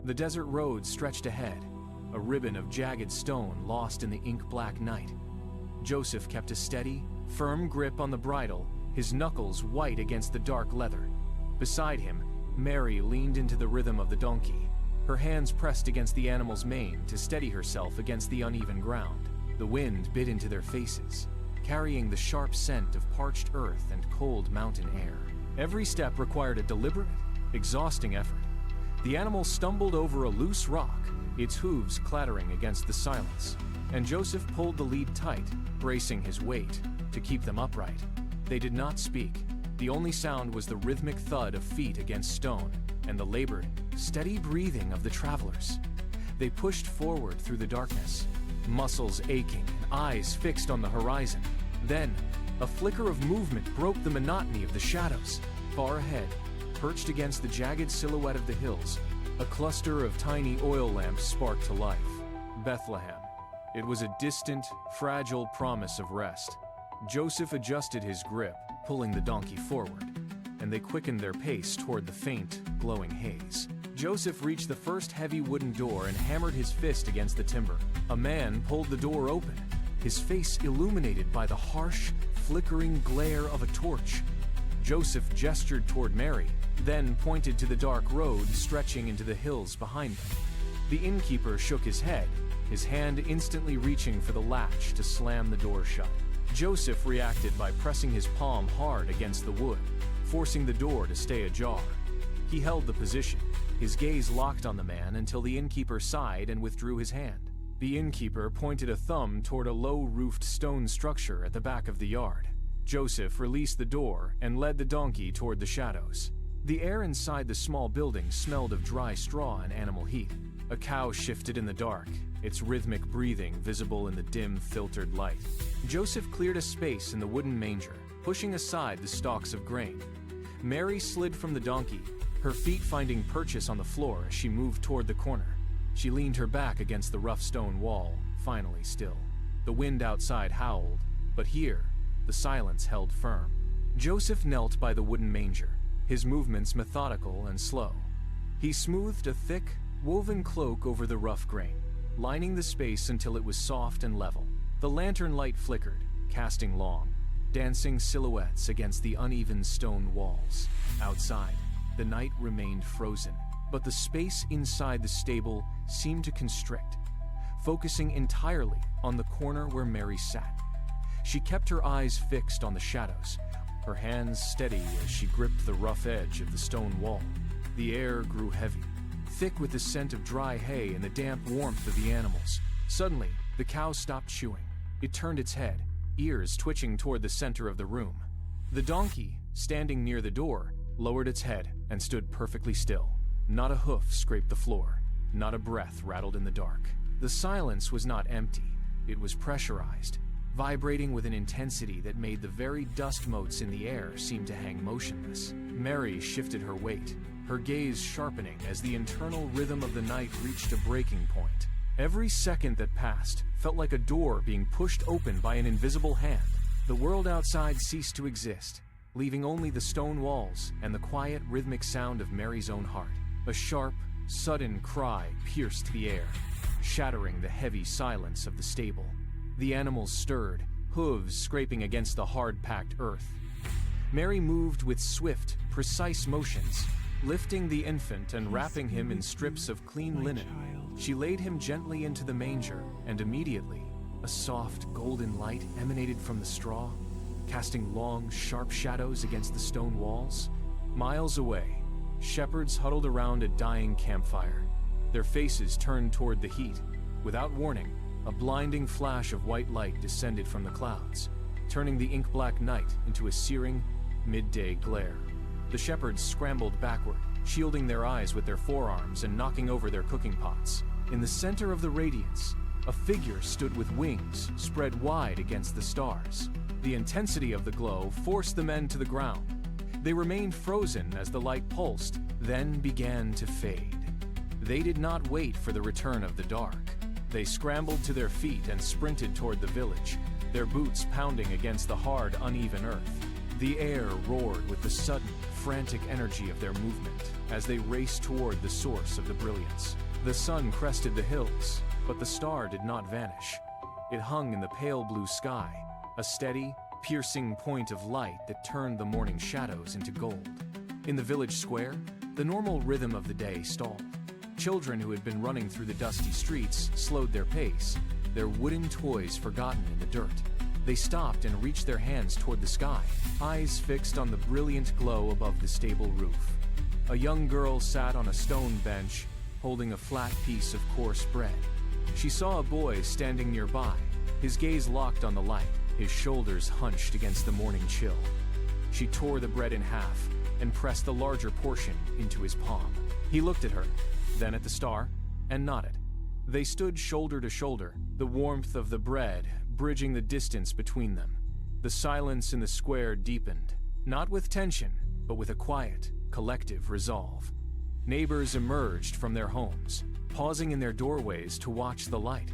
The desert road stretched ahead, a ribbon of jagged stone lost in the ink-black night. Joseph kept a steady, firm grip on the bridle, his knuckles white against the dark leather. Beside him, Mary leaned into the rhythm of the donkey, her hands pressed against the animal's mane to steady herself against the uneven ground. The wind bit into their faces, carrying the sharp scent of parched earth and cold mountain air. Every step required a deliberate, exhausting effort. The animal stumbled over a loose rock, its hooves clattering against the silence, and Joseph pulled the lead tight, bracing his weight to keep them upright. They did not speak. The only sound was the rhythmic thud of feet against stone and the labored, steady breathing of the travelers. They pushed forward through the darkness, muscles aching and eyes fixed on the horizon. Then, a flicker of movement broke the monotony of the shadows. Far ahead, perched against the jagged silhouette of the hills, a cluster of tiny oil lamps sparked to life. Bethlehem. It was a distant, fragile promise of rest. Joseph adjusted his grip, pulling the donkey forward, and they quickened their pace toward the faint, glowing haze. Joseph reached the first heavy wooden door and hammered his fist against the timber. A man pulled the door open, his face illuminated by the harsh, flickering glare of a torch. Joseph gestured toward Mary, then pointed to the dark road stretching into the hills behind them. The innkeeper shook his head, his hand instantly reaching for the latch to slam the door shut. Joseph reacted by pressing his palm hard against the wood, forcing the door to stay ajar. He held the position, his gaze locked on the man until the innkeeper sighed and withdrew his hand. The innkeeper pointed a thumb toward a low-roofed stone structure at the back of the yard. Joseph released the door and led the donkey toward the shadows. The air inside the small building smelled of dry straw and animal heat. A cow shifted in the dark, its rhythmic breathing visible in the dim, filtered light. Joseph cleared a space in the wooden manger, pushing aside the stalks of grain. Mary slid from the donkey, her feet finding purchase on the floor as she moved toward the corner. She leaned her back against the rough stone wall, finally still. The wind outside howled, but here, the silence held firm. Joseph knelt by the wooden manger, his movements methodical and slow. He smoothed a thick, woven cloak over the rough grain, lining the space until it was soft and level. The lantern light flickered, casting long, dancing silhouettes against the uneven stone walls. Outside, the night remained frozen, but the space inside the stable seemed to constrict, focusing entirely on the corner where Mary sat. She kept her eyes fixed on the shadows, her hands steady as she gripped the rough edge of the stone wall. The air grew heavy, thick with the scent of dry hay and the damp warmth of the animals. Suddenly, the cow stopped chewing. It turned its head, ears twitching toward the center of the room. The donkey, standing near the door, lowered its head and stood perfectly still. Not a hoof scraped the floor, not a breath rattled in the dark. The silence was not empty, it was pressurized, vibrating with an intensity that made the very dust motes in the air seem to hang motionless. Mary shifted her weight, her gaze sharpening as the internal rhythm of the night reached a breaking point. Every second that passed felt like a door being pushed open by an invisible hand. The world outside ceased to exist, leaving only the stone walls and the quiet, rhythmic sound of Mary's own heart. A sharp, sudden cry pierced the air, shattering the heavy silence of the stable. The animals stirred, hooves scraping against the hard-packed earth. Mary moved with swift, precise motions, lifting the infant and wrapping him in strips of clean linen. She laid him gently into the manger, and immediately, a soft, golden light emanated from the straw, casting long, sharp shadows against the stone walls. Miles away, shepherds huddled around a dying campfire, their faces turned toward the heat. Without warning, a blinding flash of white light descended from the clouds, turning the ink-black night into a searing, midday glare. The shepherds scrambled backward, shielding their eyes with their forearms and knocking over their cooking pots. In the center of the radiance, a figure stood with wings spread wide against the stars. The intensity of the glow forced the men to the ground. They remained frozen as the light pulsed, then began to fade. They did not wait for the return of the dark. They scrambled to their feet and sprinted toward the village, their boots pounding against the hard, uneven earth. The air roared with the sudden, frantic energy of their movement as they raced toward the source of the brilliance. The sun crested the hills, but the star did not vanish. It hung in the pale blue sky, a steady, piercing point of light that turned the morning shadows into gold. In the village square, the normal rhythm of the day stalled. Children who had been running through the dusty streets slowed their pace, their wooden toys forgotten in the dirt. They stopped and reached their hands toward the sky, eyes fixed on the brilliant glow above the stable roof. A young girl sat on a stone bench, holding a flat piece of coarse bread. She saw a boy standing nearby, his gaze locked on the light, his shoulders hunched against the morning chill. She tore the bread in half and pressed the larger portion into his palm. He looked at her, then at the star, and nodded. They stood shoulder to shoulder, the warmth of the bread bridging the distance between them. The silence in the square deepened, not with tension, but with a quiet, collective resolve. Neighbors emerged from their homes, pausing in their doorways to watch the light.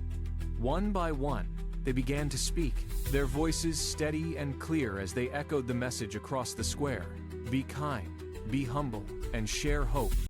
One by one, they began to speak, their voices steady and clear as they echoed the message across the square. Be kind, be humble, and share hope.